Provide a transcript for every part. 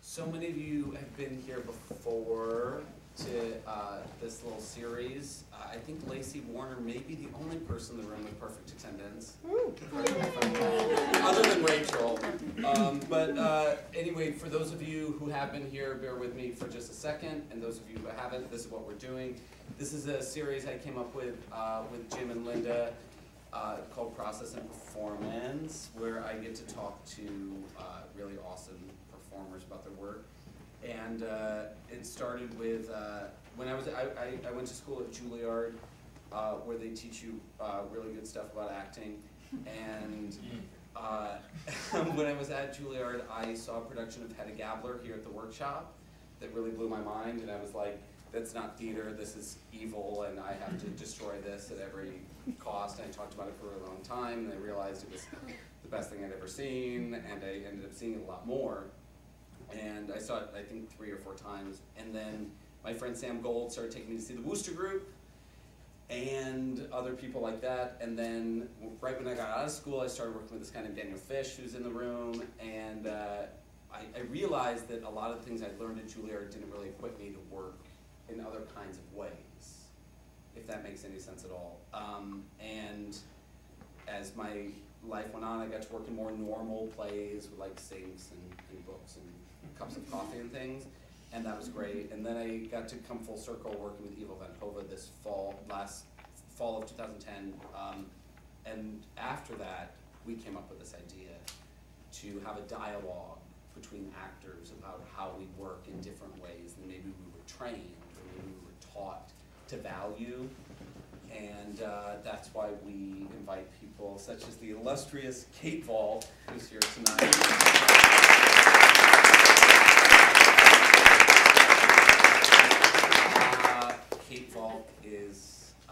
So many of you have been here before to this little series. I think Lacey Warner may be the only person in the room with perfect attendance. Other than Rachel. Anyway, for those of you who have been here, bear with me for just a second. And those of you who haven't, this is what we're doing. This is a series I came up with Jim and Linda called Process and Performance, where I get to talk to really awesome performers about their work. And it started with when I went to school at Juilliard, where they teach you really good stuff about acting. And when I was at Juilliard, I saw a production of Hedda Gabler here at the workshop that really blew my mind, and I was like, that's not theater, this is evil, and I have to destroy this at every cost. And I talked about it for a long time, and I realized it was the best thing I'd ever seen, and I ended up seeing it a lot more. And I saw it, I think, 3 or 4 times. And then my friend Sam Gold started taking me to see the Wooster Group and other people like that. And then right when I got out of school, I started working with this guy named Daniel Fish, who's in the room. And I realized that a lot of the things I learned at Juilliard didn't really equip me to work in other kinds of ways, if that makes any sense at all. And as my life went on, I got to work in more normal plays with like sinks and books and cups of coffee and things, and that was great. And then I got to come full circle working with Ivo Van Hove this last fall of 2010. And after that, we came up with this idea to have a dialogue between actors about how we work in different ways than maybe we were trained or maybe we were taught to value. And that's why we invite people such as the illustrious Kate Valk, who's here tonight. Kate Valk is a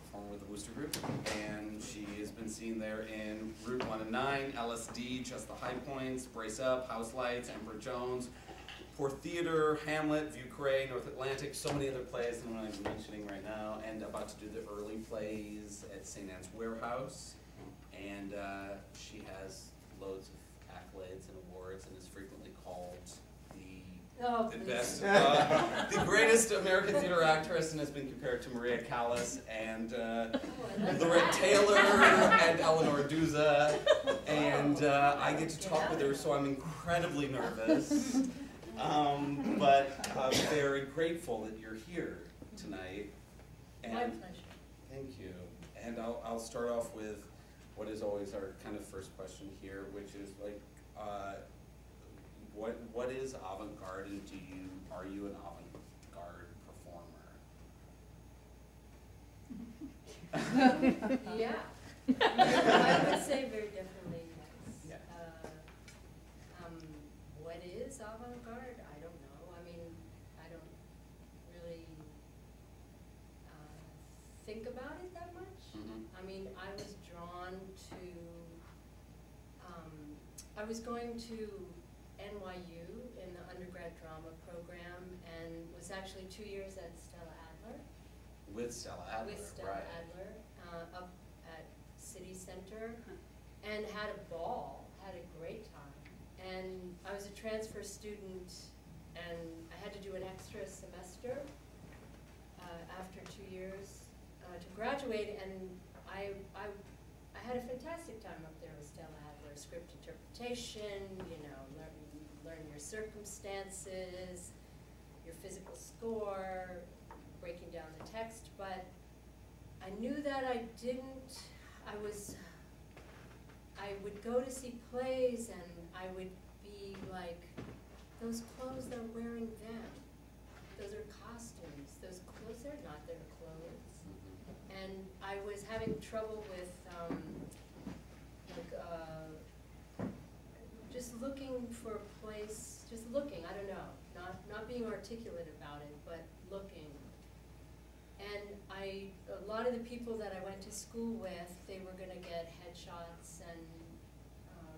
performer with the Wooster Group, and she has been seen there in Route 1 and 9, LSD, Just the High Points, Brace Up, House Lights, Emperor Jones, Poor Theater, Hamlet, View Cray, North Atlantic, so many other plays than what I'm mentioning right now, and about to do the early plays at St. Anne's Warehouse. And she has loads of accolades and awards and is frequently called the best, the greatest American theater actress, and has been compared to Maria Callas and Lorette Taylor and Eleanor Duza. And I get to talk with her, so I'm incredibly nervous. But I'm very grateful that you're here tonight. And my pleasure. Thank you. And I'll start off with what is always our kind of first question here, which is like, what is avant-garde, and are you an avant-garde performer? Yeah. I would say very definitely yes. Yeah. What is avant-garde? I don't know. I mean, I don't really think about it that much. Mm-hmm. I mean, I was drawn to, I was going to NYU in the undergrad drama program, and was actually 2 years at Stella Adler. With Stella Adler, With Stella right. Adler, up at City Center, and had a ball, had a great time. And I was a transfer student, and I had to do an extra semester after 2 years to graduate, and I had a fantastic time up there with Stella Adler. Script interpretation, you know, learn your circumstances, your physical score, breaking down the text, but I knew that I would go to see plays and I would be like, those clothes they're wearing them, those are costumes, those clothes, they're not their clothes. And I was having trouble with just looking for a place, just looking, I don't know, not being articulate about it, but looking. And a lot of the people that I went to school with, they were going to get headshots and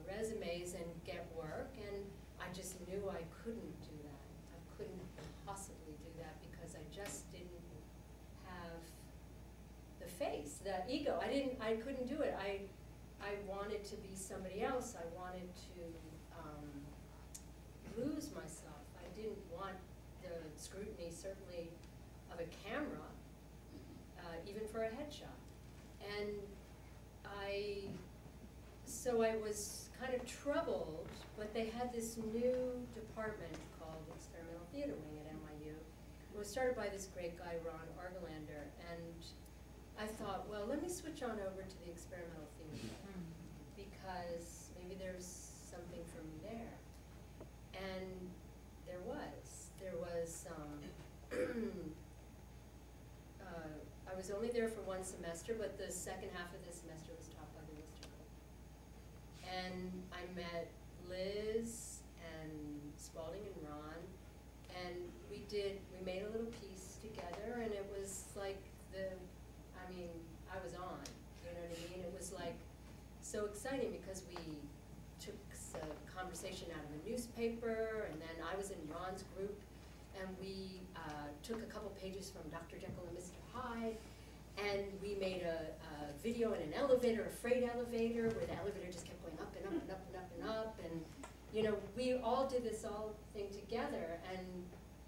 resumes and get work, and I just knew I couldn't do that. I couldn't possibly do that because I just didn't have the face, the ego. I couldn't do it. I wanted to be somebody else. I wanted to lose myself. I didn't want the scrutiny, certainly, of a camera, even for a headshot. And so I was kind of troubled, but they had this new department called Experimental Theater Wing at NYU. It was started by this great guy, Ron Argelander, and I thought, well, let me switch on over to the experimental theater because maybe there's something for me there. And there was. I was only there for one semester, but the second half of the semester was taught by the Worcester Group. And I met Liz and Spalding and Ron, and we made a little piece together, and it was like I was on, you know what I mean? It was like so exciting because we took a conversation out of a newspaper, and then I was in Ron's group, and we took a couple pages from Dr. Jekyll and Mr. Hyde, and we made a video in an elevator, a freight elevator, where the elevator just kept going up and up and up and up and up, and you know, we all did this thing together, and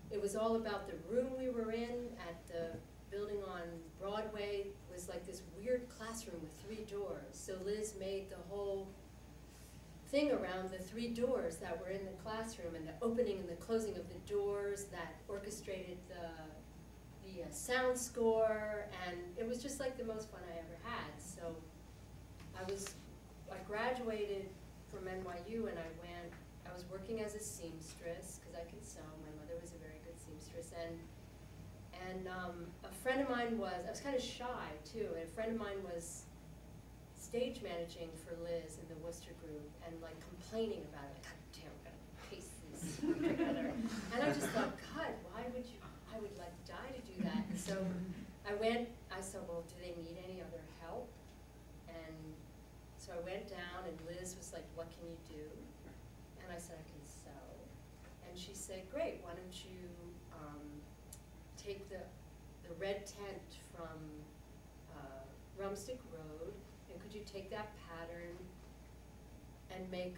it was all about the room we were in at the building on Broadway. Was like this weird classroom with 3 doors. So Liz made the whole thing around the 3 doors that were in the classroom, and the opening and the closing of the doors that orchestrated the sound score, and it was just like the most fun I ever had. So I graduated from NYU, and I was working as a seamstress because I could sew. My mother was a very good seamstress, and a friend of mine I was kind of shy too, and a friend of mine was stage managing for Liz in the Worcester Group, and like complaining about it, like, God damn, I'm gonna paste this together. And I just thought, God, why would you, I would like die to do that. And so I said, well, do they need any other help? And so I went down, and Liz was like, what can you do? And I said, I can sew. And she said, great, why don't you take the red tent from Rumstick Road, and could you take that pattern and make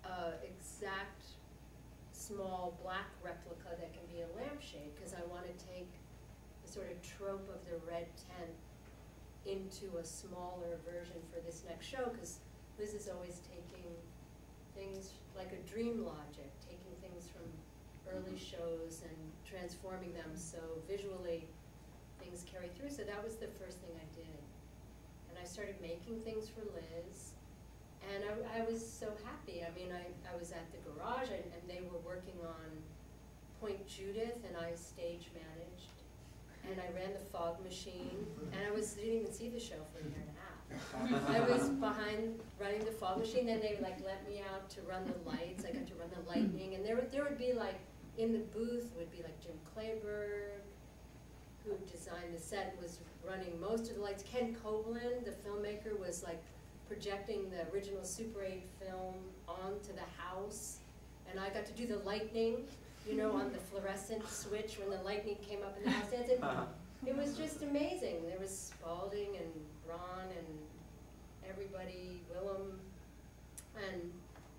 a exact small black replica that can be a lampshade, because I want to take the sort of trope of the red tent into a smaller version for this next show, because Liz is always taking things like a dream logic, taking things from early shows and transforming them so visually things carry through. So that was the first thing I did. And I started making things for Liz, and I was so happy. I mean, I was at the garage, and they were working on Point Judith, and I stage managed, and I ran the fog machine, and I didn't even see the show for a year and a half. I was behind running the fog machine, then they like let me out to run the lights. I got to run the lightning, and there would be like, in the booth would be like Jim Clayburgh, who designed the set, was running most of the lights. Ken Copeland, the filmmaker, was like projecting the original Super 8 film onto the house, and I got to do the lightning, you know, on the fluorescent switch when the lightning came up in the house. And it was just amazing. There was Spalding and Ron and everybody, Willem, and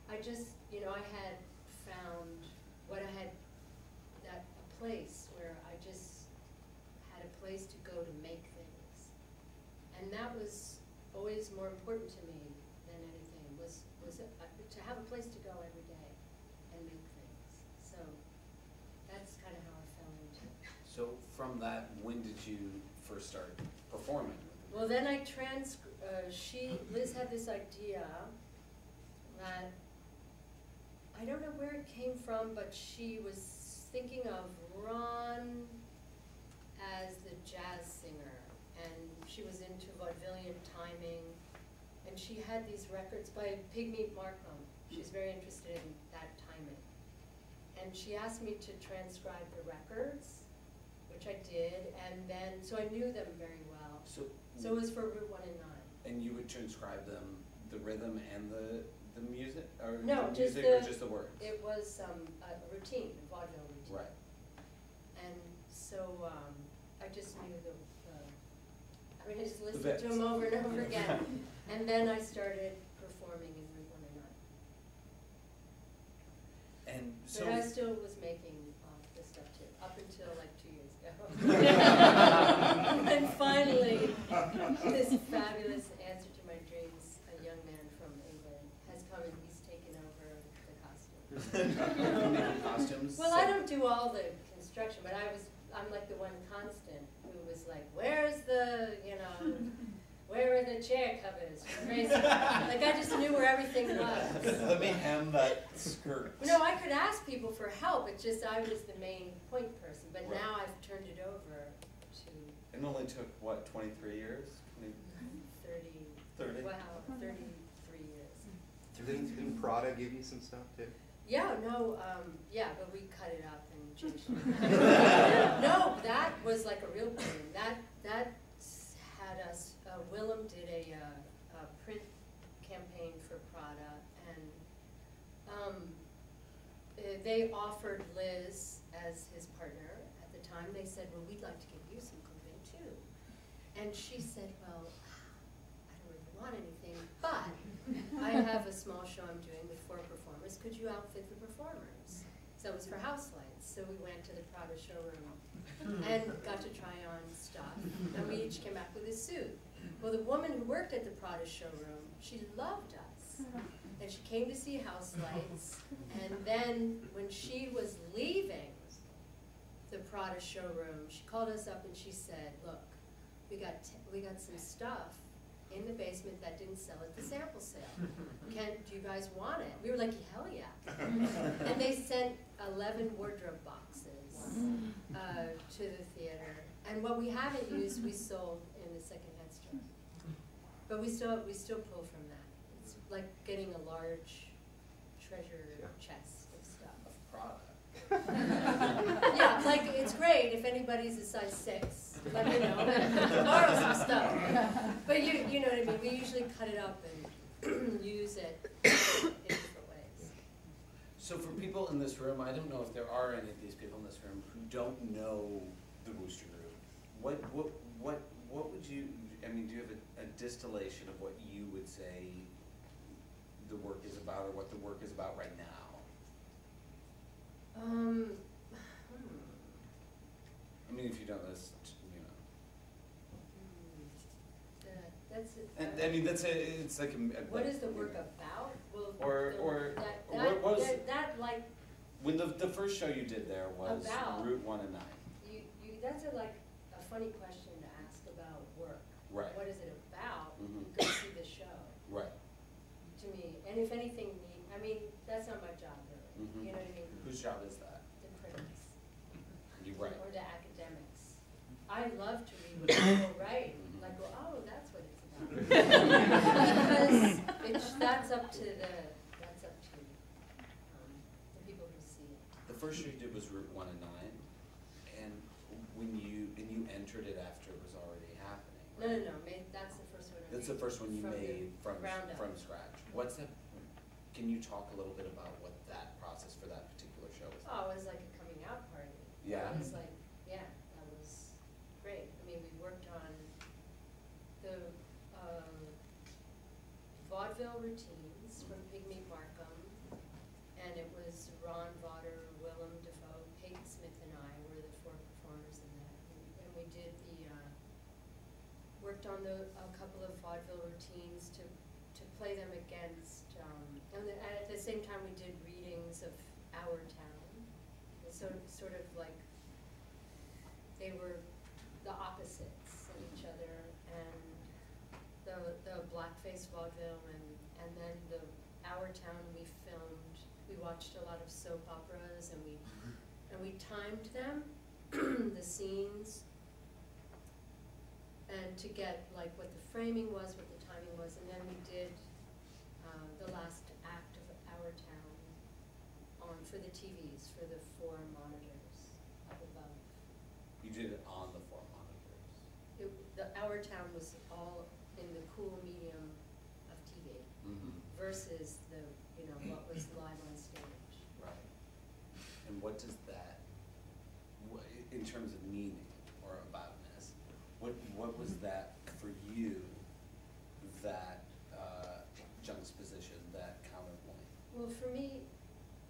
I just, you know, I had found a place where I just had a place to go to make things. And that was always more important to me than anything, was to have a place to go every day and make things. So that's kind of how I fell into it. So from that, when did you first start performing? Well, then Liz had this idea that, I don't know where it came from, but she was thinking of Ron as the jazz singer, and she was into vaudevillian timing, and she had these records by Pigmeat Markham. She's very interested in that timing. And she asked me to transcribe the records, which I did, and then, so I knew them very well. So it was for Route 1 and 9. And you would transcribe them, the rhythm and the music? Or No, the music or just the words? It was a routine, a vaudeville routine. Right. And so I just knew I just listened to them over and over again. And then I started performing in Route 1 and And so. But I still was making this stuff too, up until like 2 years ago. And finally, this fabulous answer to my dreams, a young man from England, has come and he's taken over the costumes. Costumes? Well, I don't do all the construction, but I'm like the one constant who was like, where's the, where are the chair covers? Crazy. Like I just knew where everything was. Let me hem that skirt. No, I could ask people for help. It's just I was the main point person. But Right. now I've turned it over to It only took, what, 23 years? 30. 30? Wow, 33 years. Didn't Prada give you some stuff too? Yeah, no, yeah, but we cut it up and changed it. No, that was like a real pain. That had us. Willem did a print campaign for Prada, and they offered Liz as his partner. At the time, they said, "Well, we'd like to give you some clothing too," and she said, "Well, I don't really want anything, but I have a small show I'm doing with 4 performers. Could you outfit the performers?" So it was for House Lights. So we went to the Prada showroom and got to try on stuff, and we each came back with a suit. Well, the woman who worked at the Prada showroom, she loved us, and she came to see House Lights, and then when she was leaving the Prada showroom, she called us up and she said, "Look, we got some stuff in the basement that didn't sell at the sample sale. Do you guys want it?" We were like, "Hell yeah!" And they sent 11 wardrobe boxes to the theater, and what we haven't used, we sold in the secondhand store. But we still pull from that. It's like getting a large treasure chest of stuff. Of Prada. Yeah, like it's great if anybody's a size 6, let me know, borrow some stuff. But you know what I mean, we usually cut it up and use it in different ways. So for people in this room, I don't know if there are any of these people in this room who don't know the Wooster Group. What would you, I mean, do you have a distillation of what you would say the work is about, or what the work is about right now? I mean, if you don't, that's, That's it. And, I mean, it's like What is the work about? Well, like when the first show you did there was About. Route 1 and 9. That's like a funny question to ask about work. Right. What is it about? Mhm. Go see the show. Right. To me, and if anything, I mean, that's not my job really. Mhm. You know what I mean? Whose job is that? The critics. You're right. Or the academics. I love to read what people write. Mhm. Like, well, oh, that's what it's about. Because that's up to the people who see it. The first show you did was Route 1 and 9, and when you entered it after it was already happening. Right? No. That's the first one. That's the first one you made from ground up. scratch. What's that? Can you talk a little bit about what that process for that particular show was? Oh, it was like a coming out party. Yeah. It was like, yeah, that was great. I mean, we worked on the vaudeville routines from Pygmy Markham, and it was Ron Vaughter, Willem Dafoe, Peyton Smith, and I were the 4 performers in that. And we did worked on a couple of vaudeville routines to play them against, and at the same time we did readings of Our Town. And sort of like they were the opposites of each other, and the blackface vaudeville, and then the Our Town we filmed. We watched a lot of soap operas, and we timed them, the scenes, and to get like what the framing was, what the timing was, and then we did the last act of Our Town for the TVs, for the 4 monitors up above. You did it on the 4 monitors. Our Town was all in the cool medium of TV versus what was live on stage. Right. And what does that, in terms of meaning or aboutness, what was that for you, that juxtaposition, that counterpoint? Well, for me,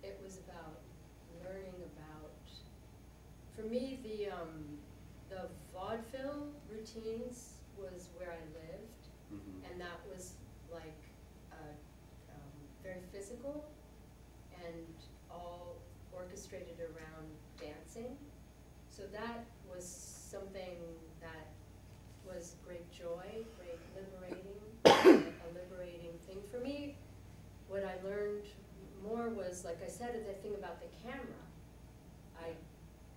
it was about me, the vaudeville routines was where I lived, and that was like very physical and all orchestrated around dancing. So that was something that was great joy, great liberating, a liberating thing for me. What I learned more was, like I said, the thing about the camera. I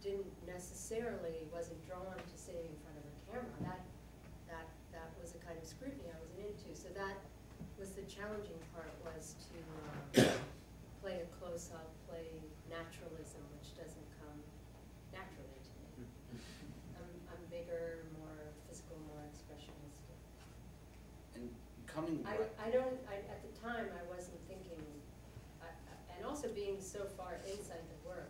didn't necessarily, wasn't drawn to sitting in front of a camera. That was a kind of scrutiny I wasn't into. So that was the challenging part, was to play a close-up, play naturalism, which doesn't come naturally to me. I'm bigger, more physical, more expressionistic. And coming at the time, I wasn't thinking, and also being so far inside the work,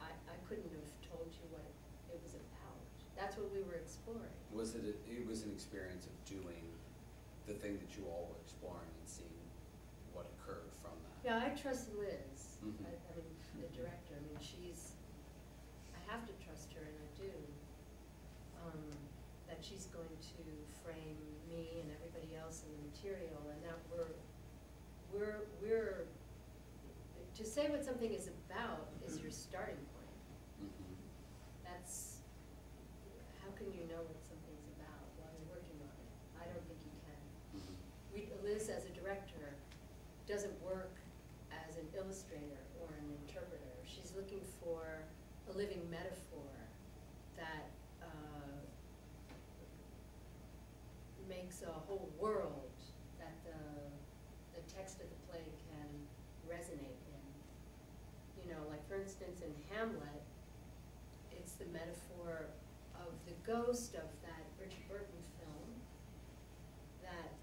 I couldn't have told you what it was about. That's what we were exploring. It was an experience of doing the thing that you all were exploring and seeing what occurred from that. Yeah, I trust Liz. I mean, the director. I mean, I have to trust her, and I do. That she's going to frame me and everybody else in the material, and that we're to say what something is about is your starting point. That's, how can you know what something's about while you're working on it? I don't think you can. Liz, as a director, doesn't work as an illustrator or an interpreter. She's looking for a living metaphor that makes a whole world that the text of the play can resonate in. You know, like for instance in Hamlet, it's the metaphor of the ghost of that Richard Burton film that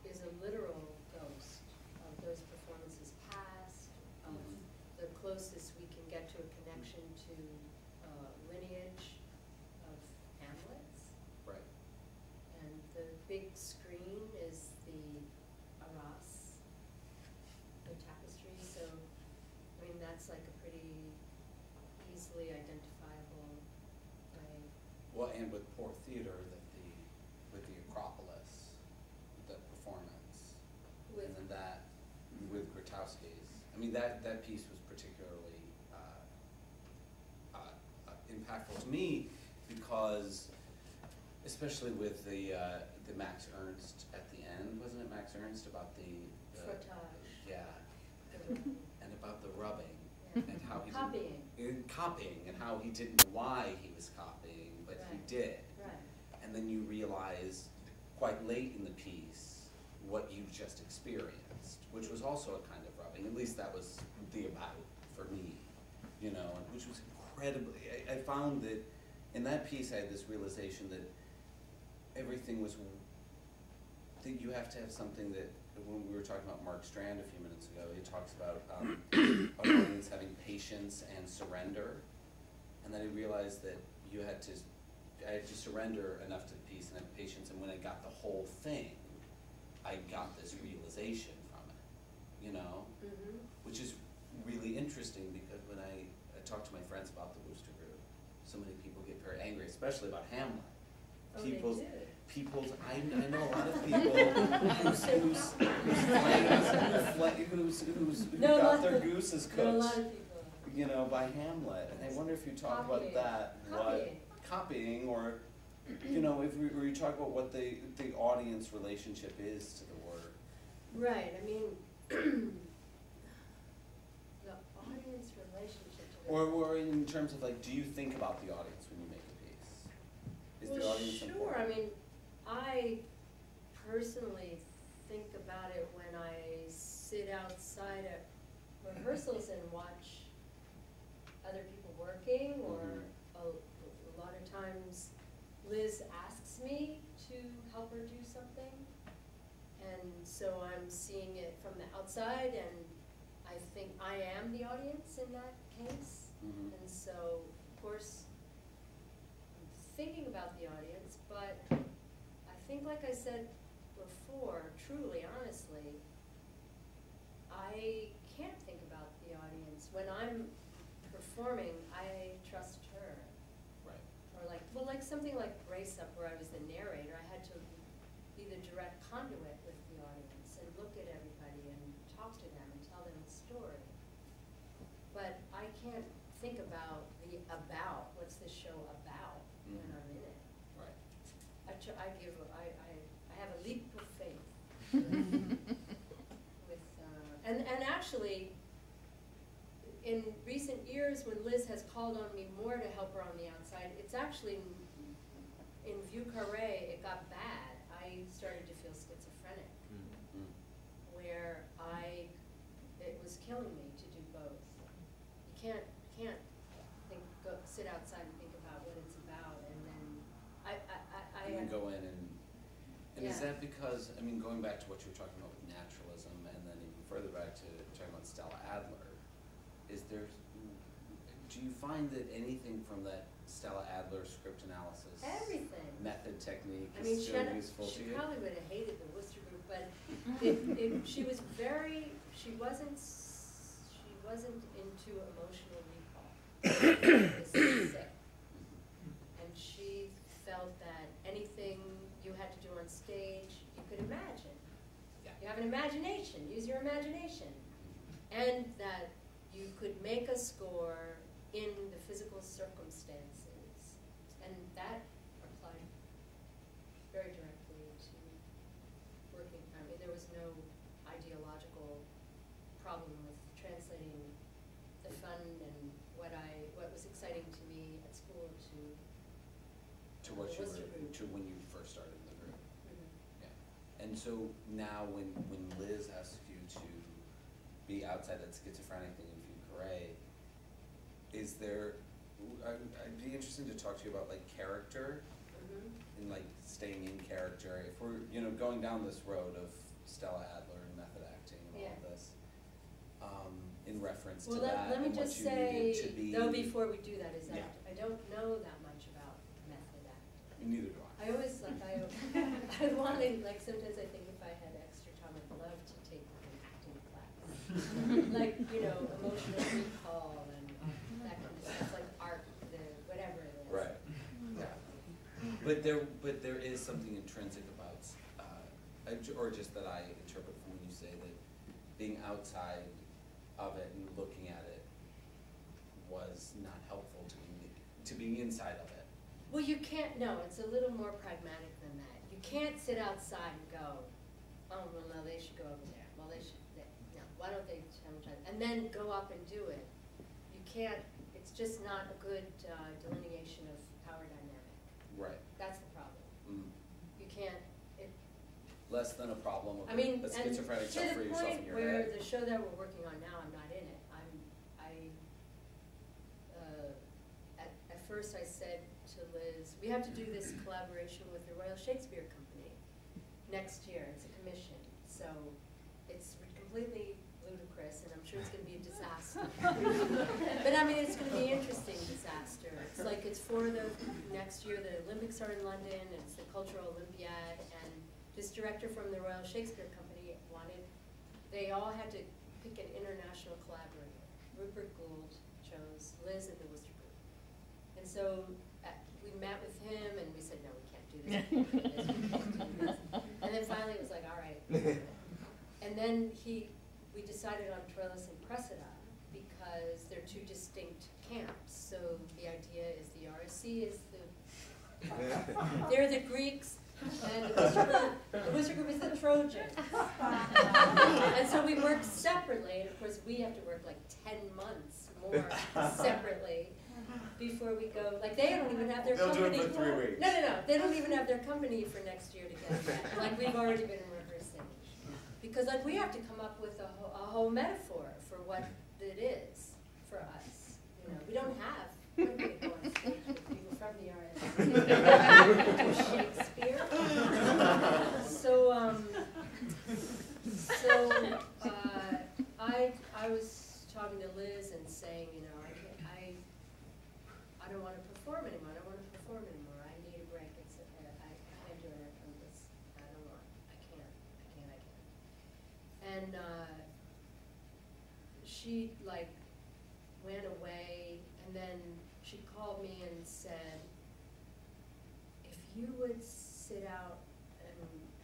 is a literal ghost of those performances past, of the closest we can get to a connection to lineage of Hamlet's. Right. And the big screen is the Arras, the tapestry. So, I mean, that's like a pretty easily identifiable way. Well, and with Poor Theater, with the Acropolis, the performance, and then that with Grotowski's. I mean, that piece was particularly impactful to me because, especially with the Max Ernst at the end, wasn't it Max Ernst about the Frottage. Yeah, and about the rubbing, Yeah. and how he Copying. and how he didn't know why he was copying, but he Right. did. Right. And then you realize quite late in the piece what you just experienced, which was also a kind of rubbing. At least that was the about for me, you know, and which was incredibly. I found that in that piece I had this realization that everything was, that you have to have something that, when we were talking about Mark Strand a few minutes ago, he talks about an audience having patience and surrender, and then I realized that I had to surrender enough to the piece and have patience, and when I got the whole thing, I got this realization from it, you know, which is really interesting because when I talk to my friends about the Wooster Group, so many people get very angry, especially about Hamlet. Oh, People's, they do. I know a lot of people who got their gooses There are a cooked, lot of people. you know, by Hamlet, and I wonder if you talk Copying. about that, copying, or, you know, if or you talk about what the audience relationship is to the work. Right, I mean, the audience relationship to the Or in terms of like, do you think about the audience when you make a piece? Is the audience sure, important? I mean, I personally think about it when I sit outside at rehearsals and watch other people working, or a lot of times Liz asks me to help her do something, and so I'm seeing it from the outside, and I think I am the audience in that case, and so, of course, I'm thinking about the audience, but I think, like I said before, truly, honestly, I can't think about the audience when I'm performing, I trust her. Right. Or like, well, like something like Brace Up, where I was the narrator, I had to be the direct conduit with the audience and look at everybody and talk to them and tell them a story. But I can't think about what's this show about when I'm in it. Right. I have a leap of faith with, and actually, in recent years, when Liz has called on me more to help her on the outside, it's actually, in Vieux Carré, it got bad. I started to feel schizophrenic, where it was killing me to do both. You can't sit outside and think about what it's about, and then And then go in and is that because, I mean, going back to what you were talking about with naturalism, and then even further back to talking about Stella Adler, do you find that anything from that Stella Adler script analysis everything method technique I mean, is still useful to you? She probably would have hated the Worcester group, but she wasn't into emotional recall. She was sick. And she felt that anything you had to do on stage, you could imagine. Yeah. You have an imagination, use your imagination. And that you could make a score in the physical circumstances. And that applied very directly to working. I mean, there was no ideological problem with translating the fun and what was exciting to me at school to what you Worcester were, group. to when you first started the group. Mhm. Yeah. And so now when Liz asks you to be outside that schizophrenic thing in Vieux Carré, is there, I'd be interested to talk to you about like character and like staying in character. If we're, going down this road of Stella Adler and method acting and all of this, in reference to that let me and what just you needed to say, be. though, before we do that, is that Yeah. I don't know that much about method acting. Neither do I. I always, I wanted, like, sometimes I think if I had extra time, I'd love to take an acting class. Like, emotional recall and that kind of stuff, like art, whatever it is. Right. Yeah. But there is something intrinsic about, or just that I interpret from when you say that being outside of it and looking at it was not helpful to being inside of it. Well, you can't, no, it's a little more pragmatic than that. You can't sit outside and go, oh, well, no, they should go over there. Well, no, why don't they have time? And then go up and do it. You can't, it's just not a good delineation of power dynamic. Right. That's the problem. You can't, Less than a problem of I mean, the schizophrenic stuff for yourself in your where head. the show that we're working on now, I'm not in it. At first I said to Liz, we have to do this collaboration with the Royal Shakespeare Company next year. It's a commission, so it's completely ludicrous, and I'm sure it's going to be a disaster. But I mean, it's going to be an interesting disaster. It's like it's for the next year. The Olympics are in London. It's the Cultural Olympiad, and this director from the Royal Shakespeare Company they all had to pick an international collaborator. Rupert Gould chose Liz at the Worcester Group. And so we met with him and we said, no, we can't do this. We can't do this, we can't do this. And then finally it was like, all right. And then we decided on Troilus and Cressida because they're two distinct camps. So the idea is the RSC is they're the Greeks, and the Worcester Group is the Trojans. And so we work separately, and of course we have to work like 10 months more separately before we go. Like they don't even have their company. They'll do it for 3 weeks. No. They don't even have their company for next year to get back. Like we've already been rehearsing. Because like we have to come up with a whole metaphor for what it is for us. We don't have. We're going to go on stage with people from the RSC. Shakespeare. I was talking to Liz and saying, I don't want to perform anymore. I need a break. I can't do it. I don't want. I can't. And she went away sit out and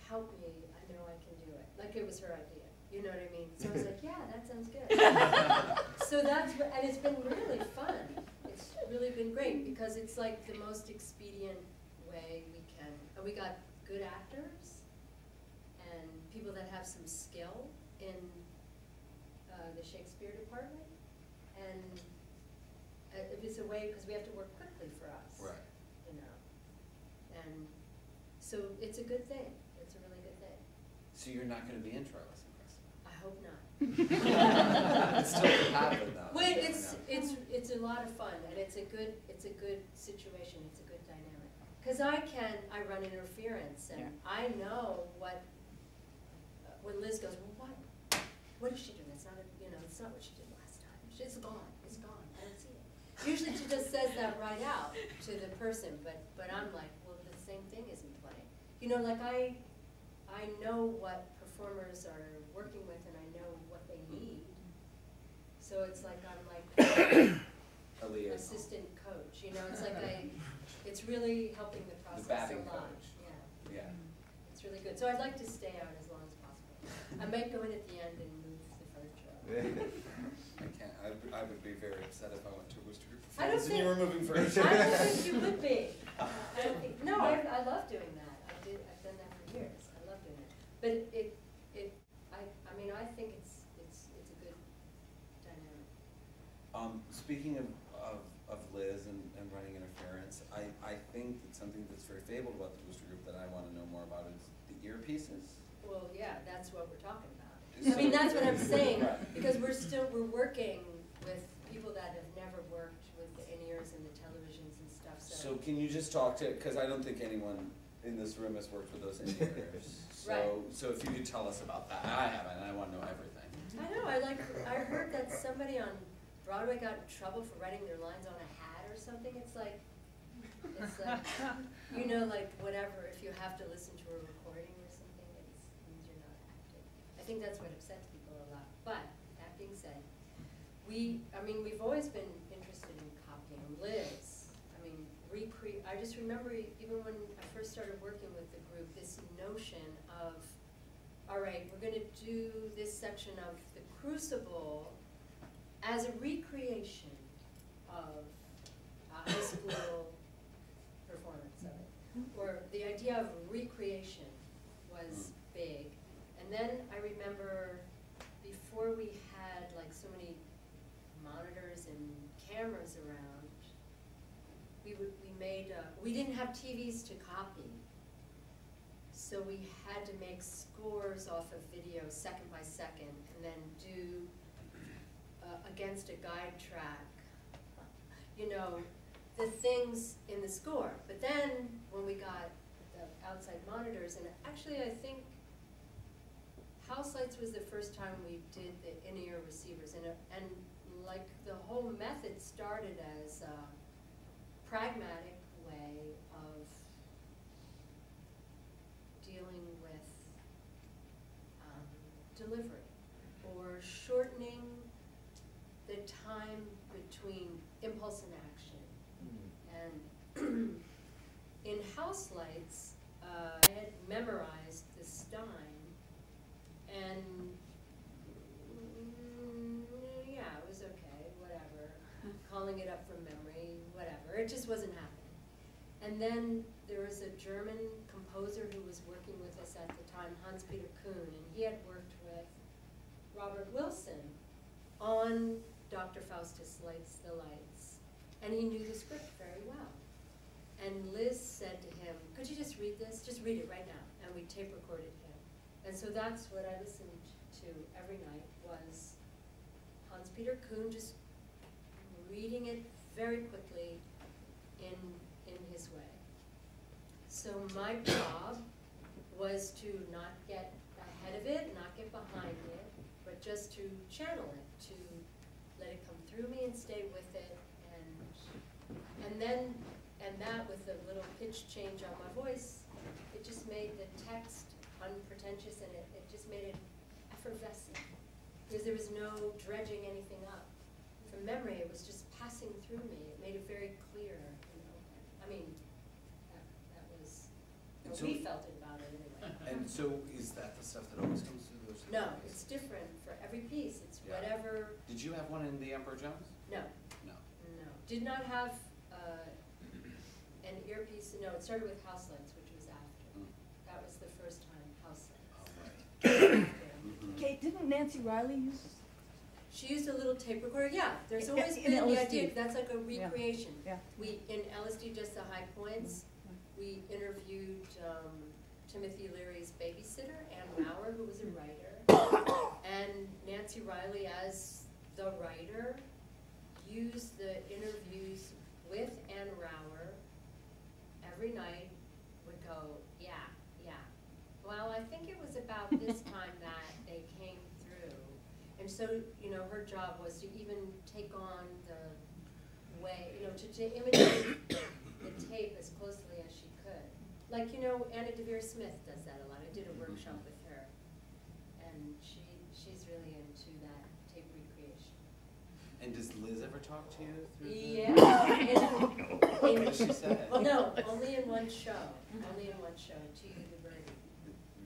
help me, I know I can do it. Like it was her idea, you know what I mean? So I was like, yeah, that sounds good. So that's, and it's been really fun. It's really been great because it's like the most expedient way we can, and we got good actors and people that have some skill in the Shakespeare department, and if it's a way, because we have to work quickly for us, Right. you know, and so it's a good thing. It's a really good thing. So you're not going to be in Charleston, Chris? I hope not. It still could happen though. Wait, You it's never know. a lot of fun, and it's a good situation. It's a good dynamic. Because I run interference, and I know what when Liz goes, well, what is she doing? It's not it's not what she did last time. It's gone. It's gone. I don't see it. Usually she just says that right out to the person, but I'm like, well, the same thing isn't playing. You know, like I know what performers are working with, and I know what they need. So it's like I'm like A liaison. assistant coach. You know, it's like it's really helping the process batting a lot. coach. Yeah, Yeah. it's really good. So I'd like to stay out as long as possible. I might go in at the end and move the furniture. I can't. I would be very upset if I went to a Worcester Group I don't performance and you were moving furniture. I don't think you would be. I don't think, no, I love doing that. I've done that for years. I love doing it. But I mean, I think it's a good dynamic. Speaking of Liz and running interference, I think that something that's very favorable about the Worcester Group that I want to know more about is the earpieces. Well, yeah, that's what we're talking about. I mean, that's what I'm saying, because we're working with people that have never worked with the in-ears and the televisions and stuff, So can you just talk to, because I don't think anyone in this room has worked with those in-ears. Right. So if you could tell us about that. I haven't, and I want to know everything. I know, I heard that somebody on Broadway got in trouble for writing their lines on a hat or something. It's like, you know, like whatever, if you have to listen to a recording or something, it means you're not acting. I think that's what upsets people a lot. But, that being said, we've always been interested in copying. Liz, I just remember even when I first started working with the group, this notion of, all right, we're gonna do this section of The Crucible as a recreation of a high school performance of it. Or the idea of recreation was big. And then I remember before we had like so many monitors and cameras around, we didn't have TVs to copy. So we had to make scores off of video second by second and then do against a guide track, you know, the things in the score. But then when we got the outside monitors, and actually I think House Lights was the first time we did the in-ear receivers, and like the whole method started as a pragmatic way of dealing with delivery, or shortening the time between impulse and action. And in House Lights, I had memorized the Stein, and yeah, it was okay, whatever. Calling it up from memory, whatever. It just wasn't happening. And then there was a German composer who was working with us at the time, Hans-Peter Kuhn, and he had worked with Robert Wilson on Dr. Faustus Lights the Lights, and he knew the script very well. And Liz said to him, could you just read this? Just read it right now. And we tape recorded him. And so that's what I listened to every night, was Hans-Peter Kuhn just reading it very quickly in his way. So my job was to not get ahead of it, not get behind it, but just to channel it, to let it come through me and stay with it, and that with a little pitch change on my voice, it just made the text unpretentious, and it just made it effervescent, because there was no dredging anything up. From memory, it was just passing through me. It made it very clear, you know. I mean, that was So- we felt it about it anyway. And so is that the stuff that always comes through those? No, movies? it's different for every piece. It's Yeah. whatever. Did you have one in The Emperor Jones? No, No. no. Did not have an earpiece. No, it started with House Lights, which was after. Mm. That was the first time House Oh, Lights. right. Mhm. Kate, didn't Nancy Riley use? She used a little tape recorder. Yeah, there's always In been the LSD. idea. That's like a recreation. Yeah. We in LSD, just the high points. We interviewed Timothy Leary's babysitter, Ann Maurer, who was a writer, and Nancy Riley as the writer used the interviews with Ann Maurer every night. Would go, yeah. Well, I think it was about this time that they came through. And so, her job was to even take on the way, to imitate the tape as closely as she could. Like, Anna DeVere Smith does that a lot. I did a workshop with her. And she's really into that tape recreation. And does Liz ever talk to you through Yeah. What does she say? Well, no, only in one show. Only in one show, To You the Birdie.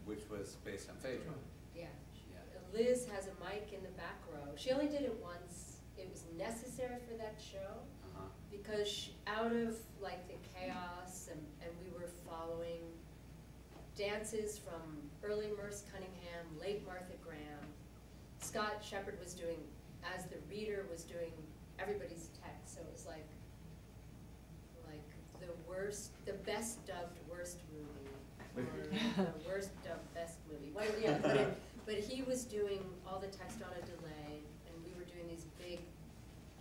Which was based on Phaedra. Yeah. Yeah. Liz has a mic in the back row. She only did it once. It was necessary for that show Uh-huh. because out of like the chaos and we were following dances from early Merce Cunningham, late Martha Graham. Scott Shepard was doing, as the reader was doing everybody's text, so it was like the best dubbed worst movie, or the worst dubbed best movie. But he was doing all the text on a delay, and we were doing these big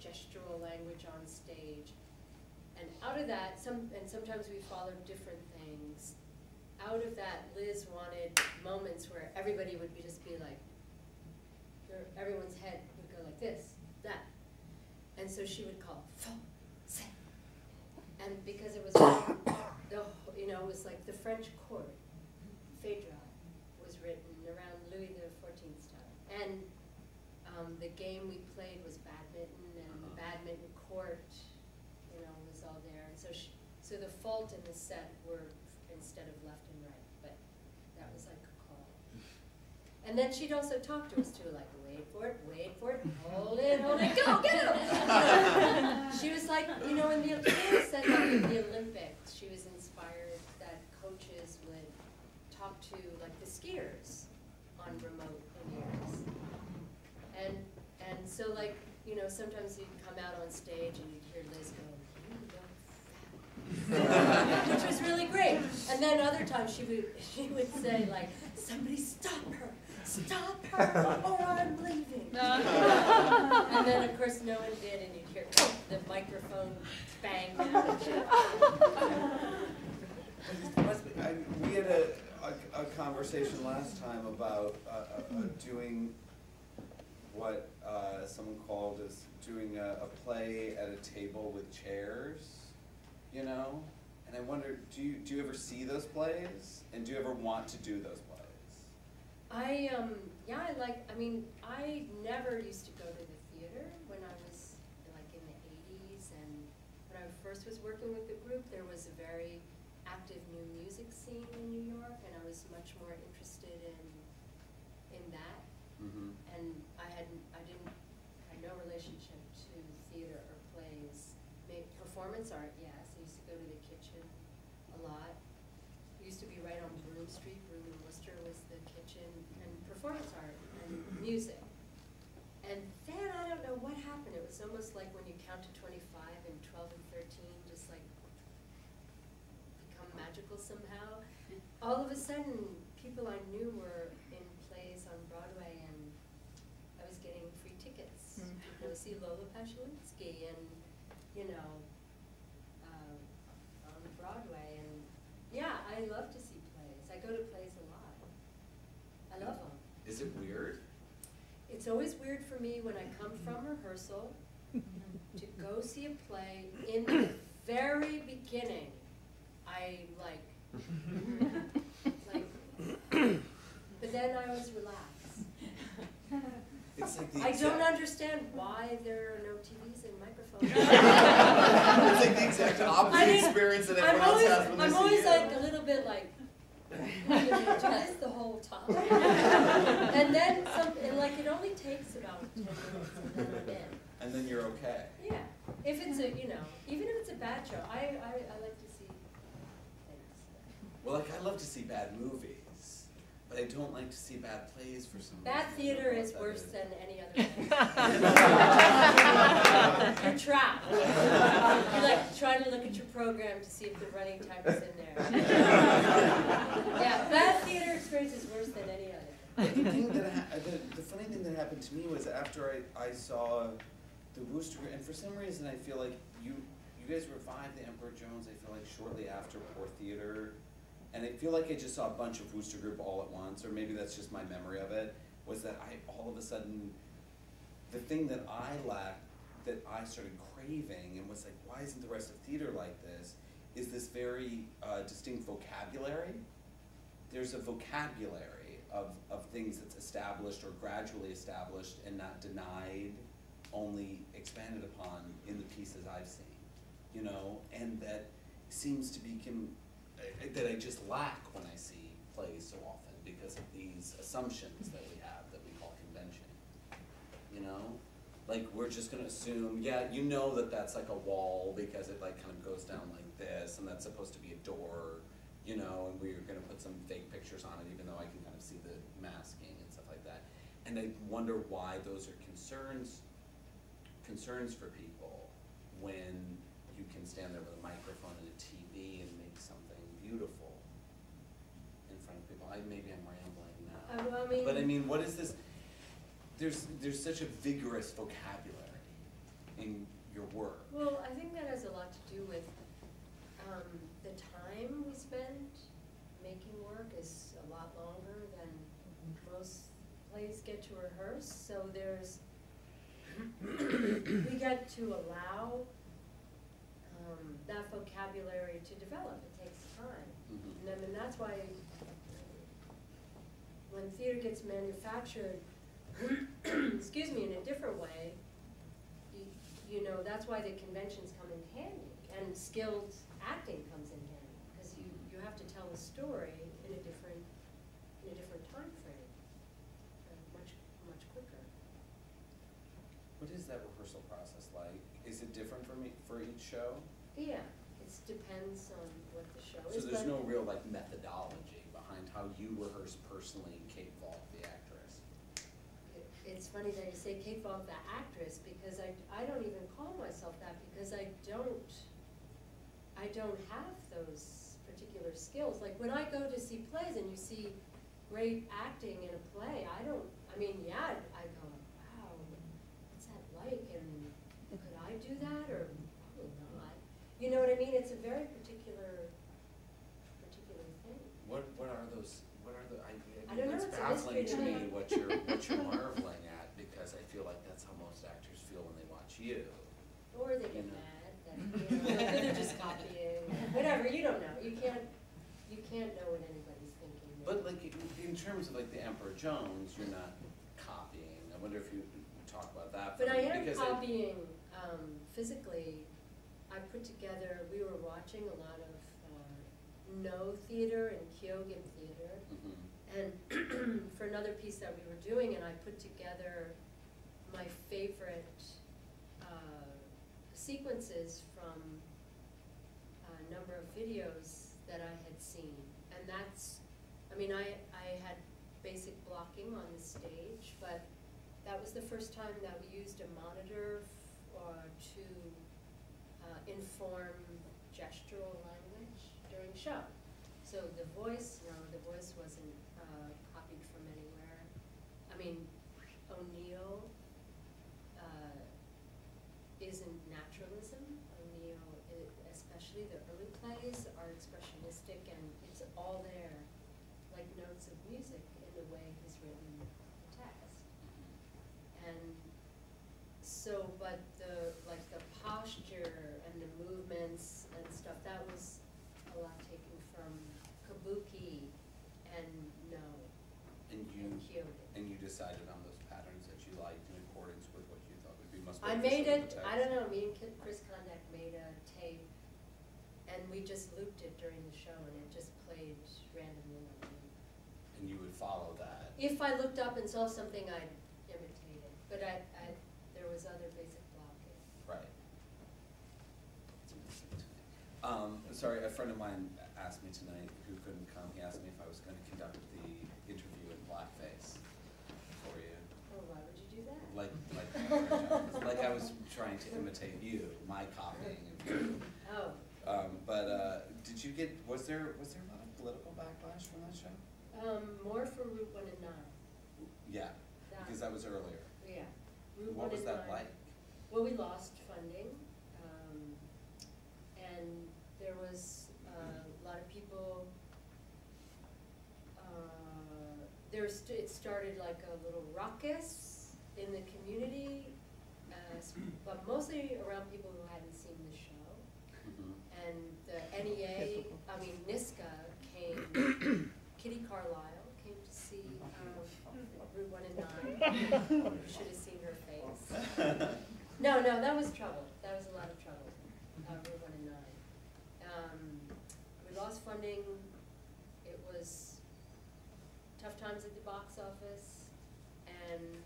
gestural language on stage. And out of that, sometimes we followed different things. Out of that, Liz wanted moments where everybody would just be like, everyone's head would go like this, that. And so she would call, fo, se. And because it was, it was like the French court, Phaedra was written around Louis XIV's time. And the game we played was badminton, and the badminton court, was all there. And so the fault in the set were instead of left and right, but that was like a call. And then she'd also talk to us too, like, wait for it, hold it, go, get it! She was like, in the said that in the Olympics, she was inspired that coaches would talk to, like, the skiers on remote linears. And so, like, sometimes you'd come out on stage and you'd hear Liz go, which was really great. And then other times she would say, like, somebody stop her, or I'm leaving. And then, of course, no one did, and you'd hear the microphone bang down. We had a conversation last time about doing what someone called as doing a play at a table with chairs, And I wonder, do you ever see those plays? And do you ever want to do those plays? I never used to go to the theater when I was like in the 80s, and when I first was working with the group, there was a very active new music scene in New York, and I was much more interested in that. Mm-hmm. And I had no relationship to theater or plays. Performance art, yes. I used to go to the kitchen a lot. We used to be right on Broome Street. Broome and Worcester was the kitchen, and performance art and music. And then I don't know what happened. It was almost like when you count to 25 and 12 and 13, just like become magical somehow. All of a sudden, people I knew were in plays on Broadway, and I was getting free tickets to go see Lola Pashlinsky and, on Broadway. And yeah, I love to see plays. I go to plays a lot. I love them. Is it weird? It's always weird for me when I come from rehearsal to go see a play. In the very beginning, I but then I always relax. It's like the I don't understand why there are no TVs and microphones. It's like the exact opposite experience that everyone else has when they see I'm always you. like a little bit like, You're gonna do this the whole time. And then and like it only takes about 10 minutes and then I'm in. And then you're okay. Yeah. If it's a, even if it's a bad show, I like to see things. Well, like I love to see bad movies, but I don't like to see bad plays for some reason. Bad theater is worse than any other thing. You're trapped. You're like trying to look at your program to see if the running time is in there. Yeah, bad theater experience is worse than any other. But the thing that the funny thing that happened to me was after I saw the Wooster, and for some reason I feel like you guys revived the Emperor Jones. I feel like shortly after Poor Theater, and I feel like I just saw a bunch of Wooster Group all at once, or maybe that's just my memory of it. Was that I all of a sudden the thing that I lacked, that I started craving, and was like, why isn't the rest of theater like this? Is this very distinct vocabulary? There's a vocabulary of things that's established or gradually established and not denied, only expanded upon in the pieces I've seen, and that seems to be, that I just lack when I see plays so often because of these assumptions that we have that we call convention, Like we're just gonna assume, that that's like a wall because it like kind of goes down like this, and that's supposed to be a door, and we're gonna put some fake pictures on it, even though I can kind of see the masking and stuff like that. And I wonder why those are concerns for people when you can stand there with a microphone and a TV and make something beautiful in front of people. Maybe I'm rambling now. But I mean, what is this? There's such a vigorous vocabulary in your work. Well, I think that has a lot to do with the time we spend making work is a lot longer than most plays get to rehearse. So we get to allow that vocabulary to develop. It takes time. Mm-hmm. And I mean, that's why when theater gets manufactured, excuse me, in a different way, that's why the conventions come in handy, and skilled acting comes in handy, because you have to tell a story in a different time frame, much quicker. What is that rehearsal process like? Is it different for each show? Yeah, it depends on what the show is. So there's no real like methodology behind how you rehearse personally, Kate Valk, the actress. It's funny that you say Kate Valk, the actress, because I don't even call myself that, because I don't have those particular skills. Like when I go to see plays and you see great acting in a play, I go, wow, what's that like, and could I do that, or probably not. You know what I mean? It's a very particular thing. What are those? I don't know, it's it's a baffling mystery to me to me. what you're marveling at, because I feel like that's how most actors feel when they watch you. Or they get mad that they're just copying. Whatever, you don't know. You can't know what anybody's thinking. But like in terms of like the Emperor Jones, you're not copying. I wonder if you talk about that. But I am copying physically. I put together. We were watching a lot of No theater and Kyogen theater. Mm-hmm. And for another piece that we were doing, and I put together my favorite sequences from a number of videos that I had seen. And I had basic blocking on the stage, but that was the first time that we used a monitor to inform gestural language during show. So the voice wasn't copied from anywhere. I mean, O'Neill isn't naturalism. O'Neill, especially the early plays, are expressionistic, and it's all there, like notes of music in the way he's written the text. And so, but the posture and the movements and stuff, that was a lot taken from Kabuki and No. And Kyogen. and you decided on those patterns that you liked in accordance with what you thought would be most I beneficial made to it, the text. I don't know, me and Chris Kondak made a tape, and we just looped it during the show, and it just played randomly. follow that. If I looked up and saw something, I'd imitate it, but there was other basic blocking. Right. Sorry, a friend of mine asked me tonight, who couldn't come, he asked me if I was going to conduct the interview in blackface for you. Oh, why would you do that? Like I was trying to imitate you, my copying of you. Oh. Did you get, was there a lot of political backlash from that show? More for Route 1 and 9. Yeah, because that was earlier. Yeah. Route 1 What was and that 9. like? Well, we lost funding, and there was a lot of people, it started like a little ruckus in the community, but mostly around people who hadn't seen the show. Mm-hmm. And the NEA, NISCA came, Kitty Carlisle came to see Route 1 and 9. You should have seen her face. No, that was trouble. That was a lot of trouble, Route 1 and 9. We lost funding. It was tough times at the box office, and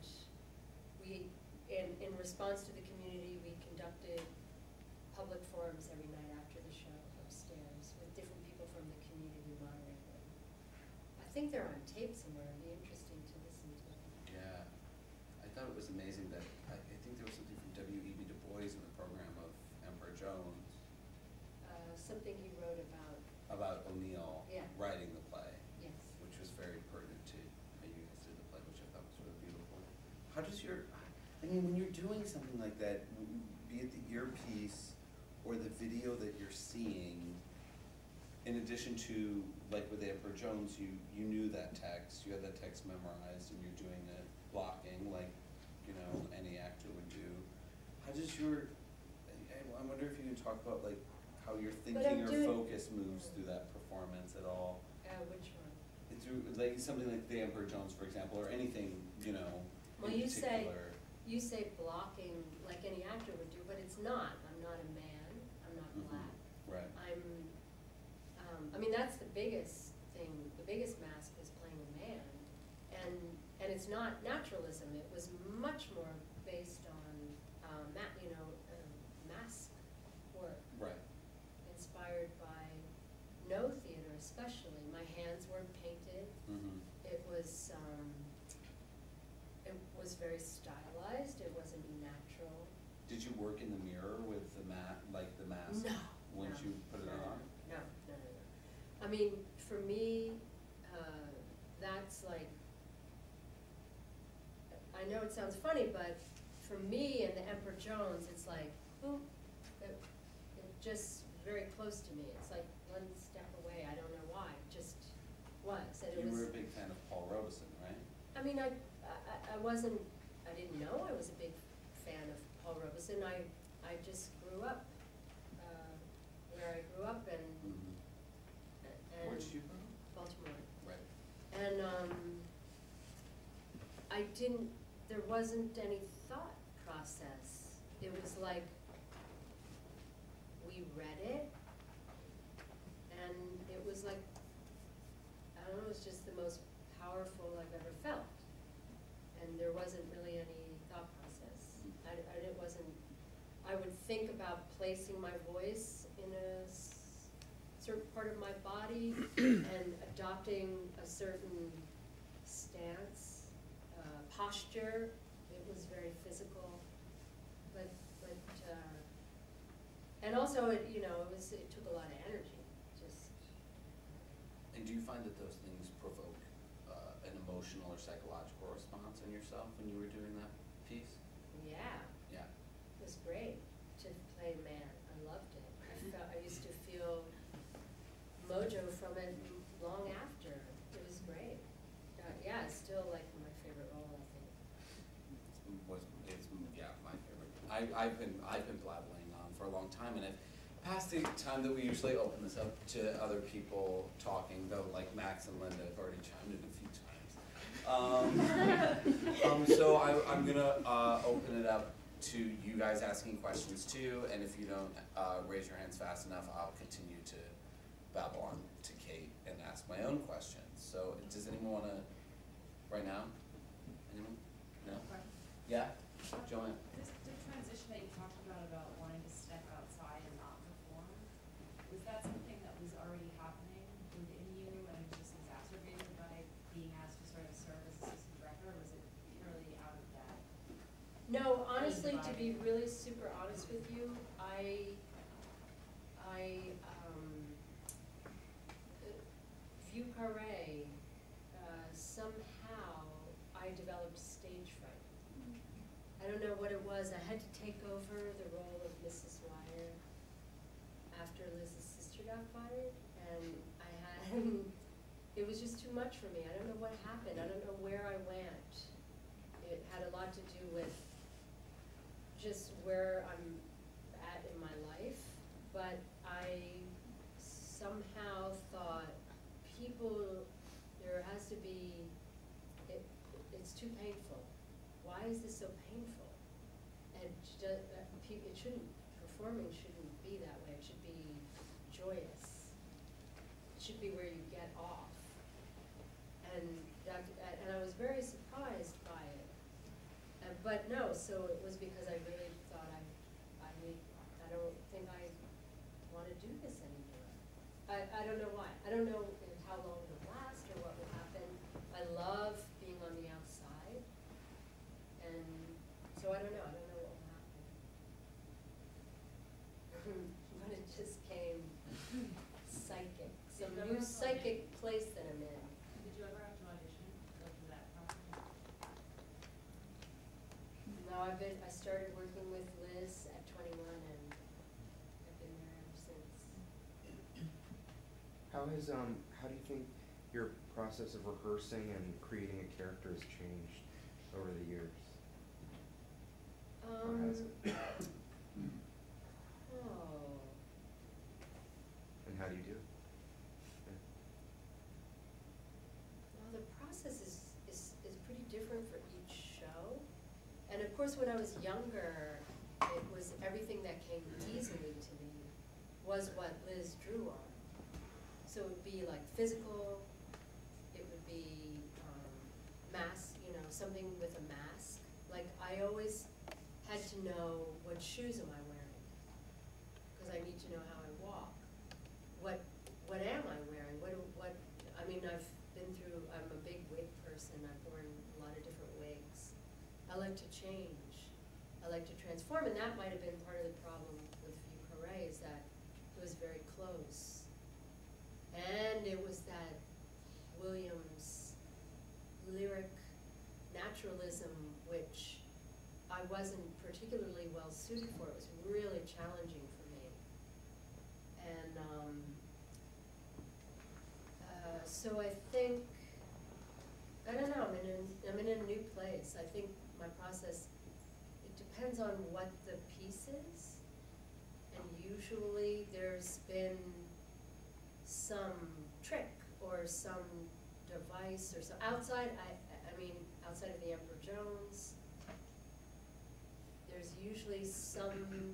we, in response to the community, we conducted public forums every night after the show upstairs with different people from the community moderating. I think they're on tape somewhere. It'd be interesting to listen to. Yeah, I thought it was amazing that, I think there was something from W.E.B. Du Bois in the program of Emperor Jones. Something he wrote About O'Neill Yeah. writing the play, yes. which was very pertinent to how you guys did the play, which I thought was really beautiful. How does when you're doing something like that, be it the earpiece or the video that you're seeing, in addition to, like with Emperor Jones, you knew that text, you had that text memorized, and you're doing the blocking like, any actor would do. How does I wonder if you can talk about like how your thinking or focus moves through that performance at all. Which one? Through like something like the Emperor Jones, for example, or anything, Well, in you say particular. You say blocking like any actor would do, but it's not. I'm not a man. I'm not Mhm. black. Right. That's the biggest thing. The biggest mask was playing a man, and it's not naturalism. It was much more based on mask work. Right. Inspired by no theater, especially. My hands weren't painted. Mm-hmm. It was very stylized. It wasn't natural. Did you work in the mirror with the mask? No. Once you put it on? No. For me, that's like, I know it sounds funny, but for me and the Emperor Jones, it's like, it just very close to me. It's like one step away. I don't know why. It just was. And You were a big fan of Paul Robeson, right? I didn't know I was a big fan of Paul Robeson. I just grew up where I grew up, and Where did you grow up? Baltimore. Right. And there wasn't any thought process. It was like, we read it, and it was like, I don't know, it was just the most powerful I've ever felt. And there wasn't really any thought process. I would think about placing my voice in a certain part of my body and adopting a certain stance, posture. It was very physical, and also it took a lot of energy. And do you find that those things provoke an emotional or psychological response in yourself when you were doing that piece? Yeah. Yeah. It was great to play man. I loved it. I used to feel mojo from it long after. It was great. Yeah, it's still like my favorite role, I think. It's my favorite. I've been blabbling on for a long time, and past the time that we usually open this up to other people talking, though, like Max and Linda have already chimed in a few times. So I'm gonna open it up to you guys asking questions too, and if you don't raise your hands fast enough, I'll continue to babble on to Kate and ask my own questions. So does anyone want to right now? Anyone? No? Okay. Yeah? Joanne? The transition that you talked about wanting to step outside and not perform, was that something that was already happening within you and it was just exacerbated by being asked to sort of serve as assistant director, or was it purely out of that? No, honestly, to be really super honest with you, View Carré, somehow I developed stage fright. I don't know what it was. I had to take over the role of Mrs. Wire after Liz's sister got fired, and it was just too much for me. I don't know what happened. I don't know where I went. It had a lot to do with just where I'm at in my life, but I somehow thought there has to be, it's too painful. Why is this so painful? And it shouldn't, performing shouldn't be that way. It should be joyous. It should be where you get off. And I was very surprised by it. But no, so it was because I really thought I don't think I want to do this anymore. I don't know why. I don't know how long it will last or what will happen. I love being on the outside. And so I don't know what will happen. But it just came psychic. Some new psychic place that I'm in. Did you ever have to audition for that project? No, I started working with Liz at 21 and I've been there ever since. How do you think your process of rehearsing and creating a character has changed over the years? Or has it? Oh. And how do you do it? Well, the process is pretty different for each show. And of course, when I was younger, it was everything that came easily to me was what Liz drew on. So it would be like physical, it would be mask, something with a mask. Like I always had to know what shoes am I wearing, because I need to know how I walk. What am I wearing? I've been through, I'm a big wig person, I've worn a lot of different wigs. I like to change, I like to transform, and that might have been part of the problem with View Carré, is that it was very close. And it was that Williams lyric naturalism, which I wasn't particularly well suited for. It was really challenging for me. And so I think, I don't know, I'm in a new place. I think my process, it depends on what the piece is. And usually there's been some trick or some device or so outside. Outside of the Emperor Jones, there's usually something,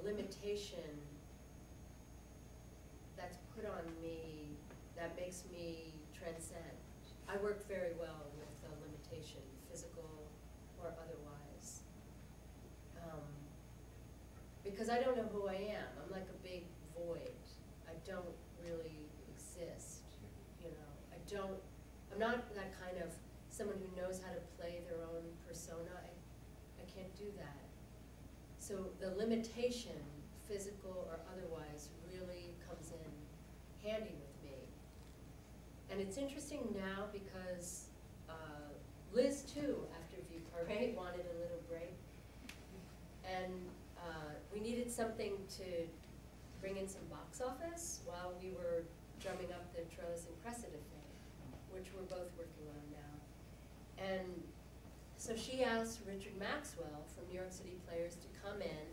limitation that's put on me that makes me transcend. I work very well with the limitation, physical or otherwise, because I don't know who I am. I'm like a big void. I don't really exist, I'm not that kind of someone who knows how to play their own persona. I can't do that. So the limitation, physical or otherwise, really comes in handy with me. And it's interesting now because Liz too, after View Carré, wanted a little break. And we needed something to bring in some box office while we were drumming up the Trellis and Cressida thing, which we're both working on now. And so she asked Richard Maxwell from New York City Players to come in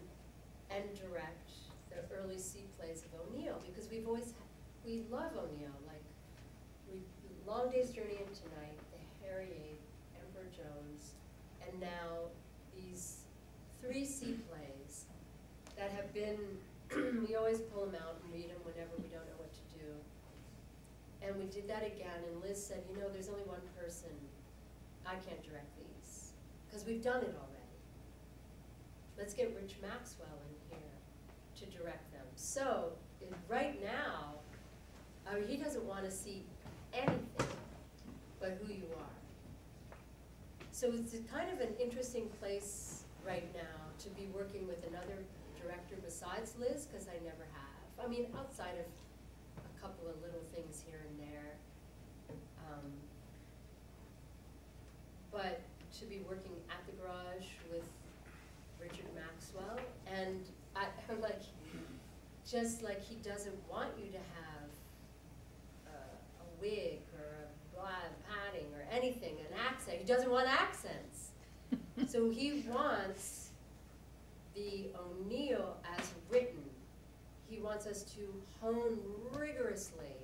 and direct the early C plays of O'Neill, because we love O'Neill. Like, Long Day's Journey into Night, The Harry Eight, Emperor Jones, and now these 3 C plays that have been, we always pull them out and read them whenever we don't know what to do. And And we did that again, and Liz said, you know, there's only one person, I can't direct these, because we've done it already. Let's get Rich Maxwell in here to direct them. So, right now, I mean, he doesn't want to see anything but who you are. So it's a kind of an interesting place right now to be working with another director besides Liz, because I never have. I mean, outside of a couple of little things here and there. But to be working at the Garage with Richard Maxwell, and I'm like, just like he doesn't want you to have a wig or a blonde padding or anything, an accent. He doesn't want accents. So he wants the O'Neill as written. He wants us to hone rigorously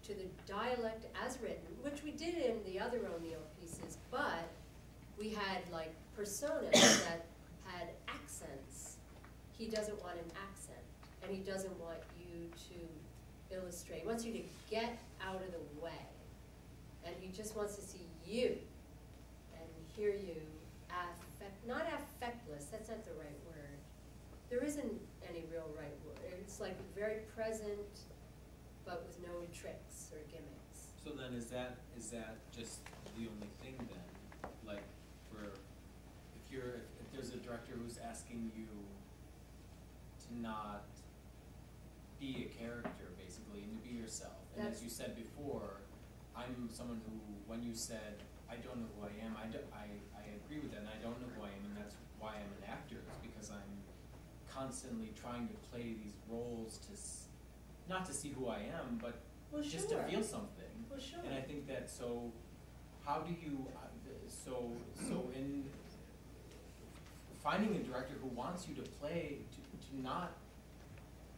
to the dialect as written, which we did in the other O'Neill pieces, but we had like personas that had accents. He doesn't want an accent, and he doesn't want you to illustrate. He wants you to get out of the way, and he just wants to see you and hear you not affectless, that's not the right word. There isn't any real right word. It's like very present, but with no tricks or gimmicks. So then is that just the only thing then? Like if there's a director who's asking you to not be a character basically and to be yourself. And as you said before, I'm someone who, when you said I don't know who I am, I agree with that, and I don't know who I am, and that's why I'm an actor, is because I'm constantly trying to play these roles not to see who I am, but just to feel something. Well, sure. And I think that, so how do you, so in finding a director who wants you to play, to not,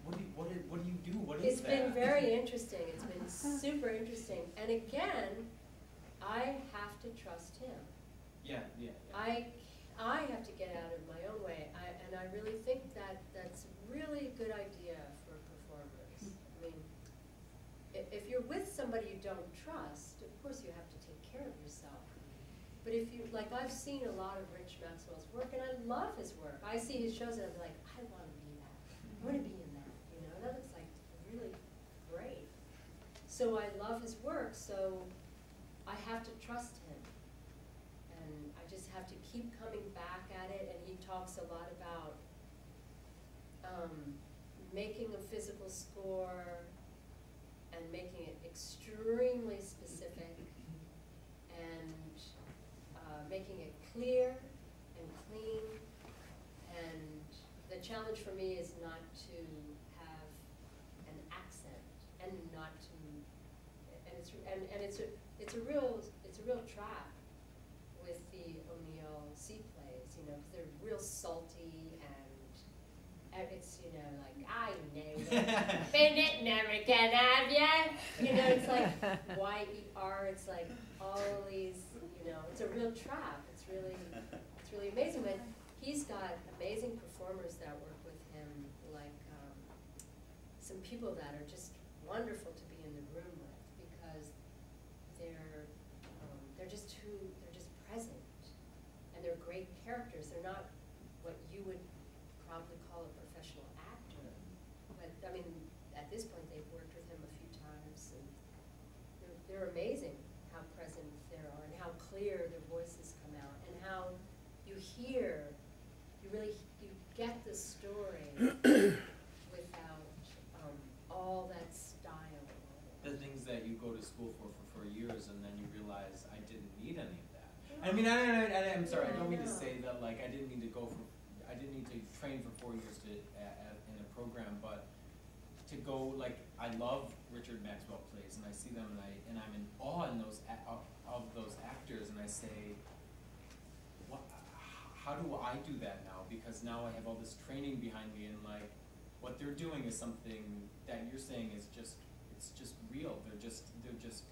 what do you do? What is that? It's been very interesting. It's been super interesting. And again, I have to trust him. Yeah. I have to get out of my own way. And I really think that that's a really good idea for performers. I mean, if you're with somebody you don't trust, of course you have to take care of yourself. But if you, like, I've seen a lot of Rich Maxwell's work, and I love his work. I see his shows and I'm like, I want to be that. I want to be in that, you know? That looks like really great. So I love his work, so I have to trust him. And I just have to keep coming back at it, and he talks a lot about making a physical score and making it extremely specific and making it clear and clean. And the challenge for me is not to have an accent and not to, and it's a real trap with the O'Neill sea plays, you know, because they're real salty and it's, you know, like, I know, been it, never can have ya. You know, it's like Y-E-R, it's like all these, you know, it's a real trap. It's really amazing. But he's got amazing performers that work with him, like some people that are just wonderful to be in the room with, because they're just present, and they're great characters. They're not what you would probably call a professional actor, but I mean, at this point they've worked with him a few times, and they're amazing how present they are and how clear their voices come out and how you hear, you get the story without all that style. The things that you go to school for years, and then you realize I didn't need any of that. I mean, I'm sorry, I don't mean to say that, like, I didn't need to train for 4 years in a program, but to go, like, I love Richard Maxwell plays, and I see them, and I'm in awe of those actors, and I say, how do I do that now? Because now I have all this training behind me, and like, what they're doing is something that you're saying is just, it's just real. They're just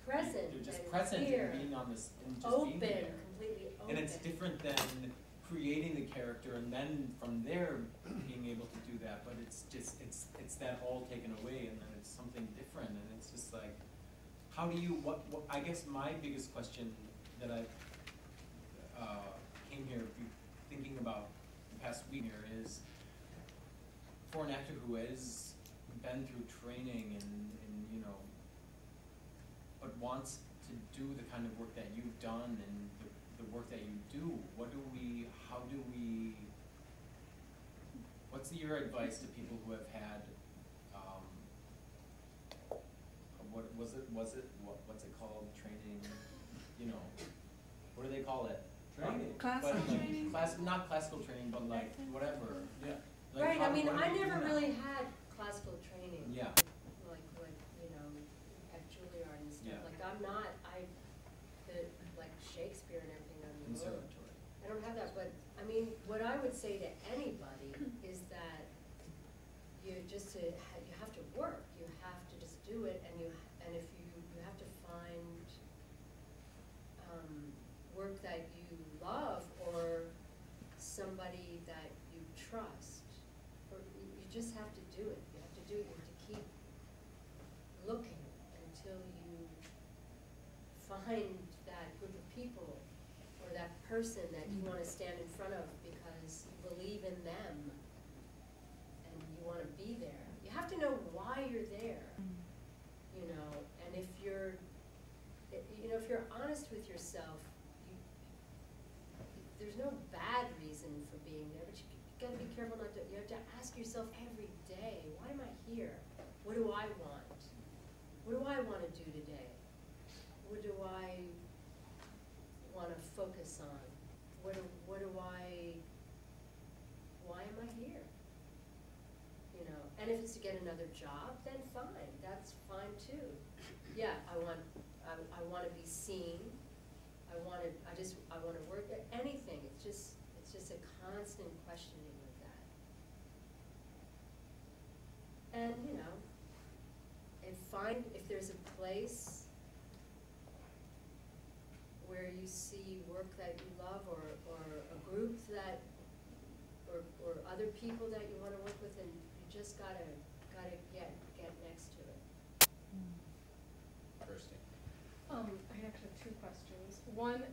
present. They're just and present clear, and being on this, and just open, being there. completely open. And it's different than creating the character and then from there being able to do that. But it's just, it's that all taken away, and then it's something different, and it's just like, how do you, what, I guess my biggest question that I came here thinking about the past week here is, for an actor who has been through training and you know, but wants to do the kind of work that you've done and the work that you do, what's your advice to people who have had, what's it called, training, you know, what do they call it? Training. Classical training? Not classical training, but like, whatever, yeah. Like Right, how- I mean, what do I you do never now? really had classical training. Yeah. Like, you know, at Juilliard and stuff, Yeah. like, I'm not, like Shakespeare and everything, I mean, Conservatory. I don't have that, but, I mean, what I would say to anybody is that you have to work, you have to just do it, and if you have to find, work that you love, or somebody that you trust, or you just have to do it, you have to do it, you have to keep looking until you find that group of people, or that person that you wanna stand in front of because you believe in them, and you wanna be there. You have to know why you're there, you know, and if you're honest with yourself, there's no bad reason for being there, but you gotta be careful not to, you have to ask yourself every day, why am I here? What do I want? What do I wanna do today? What do I wanna focus on? Why am I here? You know, and if it's to get another job, then fine, that's fine too. Yeah, I wanna be seen, I wanna work at anything, it's just a constant questioning of that. And, you know, if there's a place where you see work that you love, or a group that, or other people that you wanna work with, and you just gotta get next to it. Kirsty. I actually have two questions. One,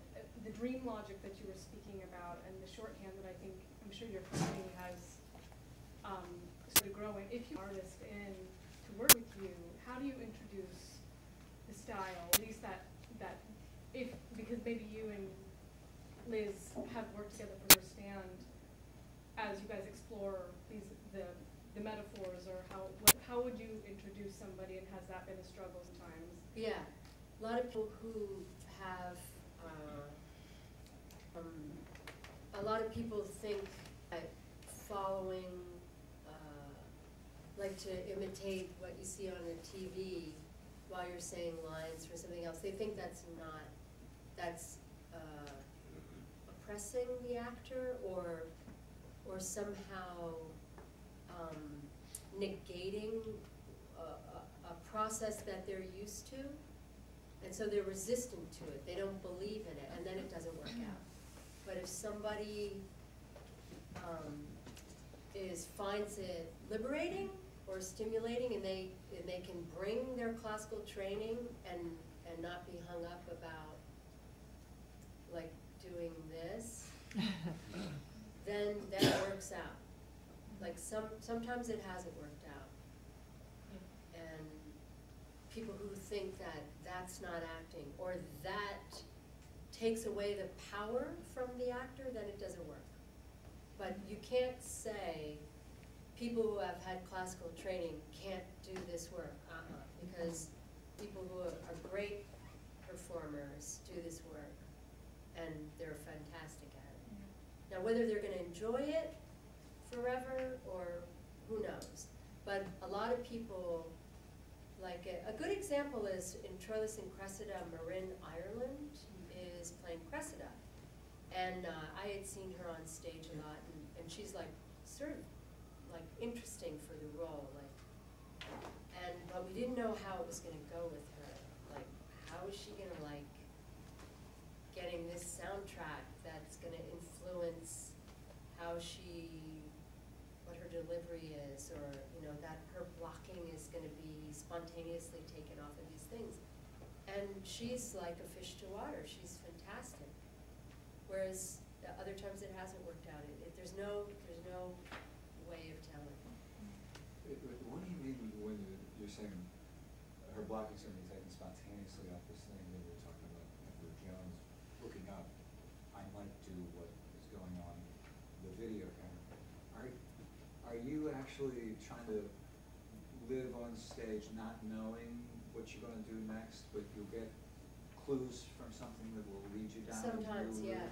the dream logic that you were speaking about, and the shorthand that I'm sure your company has sort of growing. If you're an artist in to work with you, how do you introduce the style? At least because maybe you and Liz have worked together for her stand, as you guys explore the metaphors, or how would you introduce somebody, and has that been a struggle sometimes? Yeah, a lot of people who have, a lot of people think that following, like to imitate what you see on the TV while you're saying lines for something else. They think that's oppressing the actor, or somehow negating a process that they're used to. And so they're resistant to it, they don't believe in it, and then it doesn't work out. But if somebody finds it liberating or stimulating, and they can bring their classical training and not be hung up about, like, doing this, then that works out. Like, sometimes it hasn't worked out. And people who think that that's not acting, or that takes away the power from the actor, then it doesn't work. But you can't say people who have had classical training can't do this work, because people who are great performers do this work, and they're fantastic at it. Now, whether they're gonna enjoy it forever, or who knows. But a lot of people, like, a good example is in Troilus and Cressida, Marin Ireland is playing Cressida. And I had seen her on stage a lot, and she's like, sort of like interesting for the role, like, but we didn't know how it was gonna go with her. Like, how is she gonna, like, getting this soundtrack that's gonna influence what her delivery is, or, you know, that her blocking is gonna be spontaneously taken off of these things. she's like a fish to water, she's fantastic. Whereas other times it hasn't worked out, there's no way of telling. What do you mean when you're saying her blocking's going to be taken spontaneously off this thing that we were talking about, Edward Jones looking up, I might do what is going on the video camera. Are you actually trying to live on stage not knowing what you're going to do next, but you'll get clues from something that will lead you down? Sometimes, yeah.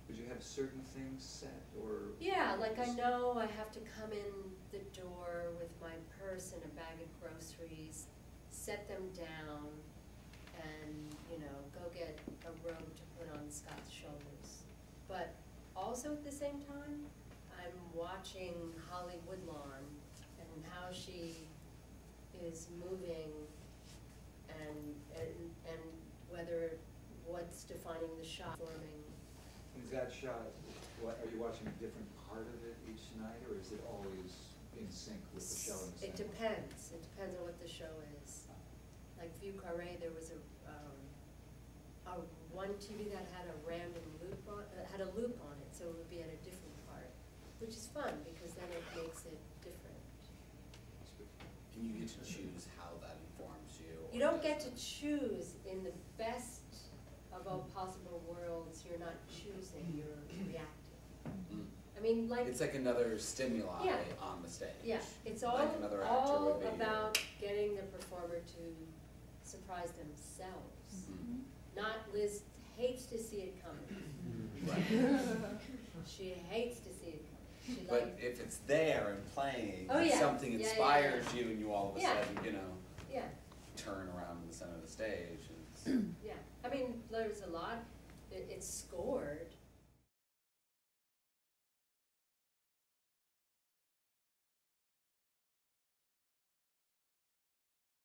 Would you have certain things set, or? Yeah, like I know I have to come in the door with my purse and a bag of groceries, set them down, and, go get a robe to put on Scott's shoulders. But also at the same time, I'm watching Holly Woodlawn and how she is moving and whether what's defining the shot forming. Is that shot, are you watching a different part of it each night, or is it always in sync with the show in the same It depends. It depends on what the show is. Like View Carré, there was a one TV that had a random loop on, had a loop on it, so it would be at a different part, which is fun because then it makes it different. And you get to choose how that informs you. You don't get to choose. In the best of all possible worlds, you're not choosing, you're reacting. Mm. I mean, like. It's like another stimuli Yeah. on the stage. Yeah, it's all, Like another actor would be about getting the performer to surprise themselves. Mhm. Not Liz hates to see it coming. Right. She hates to see it coming. She But like, if it's there and playing, Oh, yeah. something Yeah, inspires yeah. you and you all of a Yeah. sudden, yeah, turn around in the center of the stage. And yeah. I mean, there's a lot, it's scored,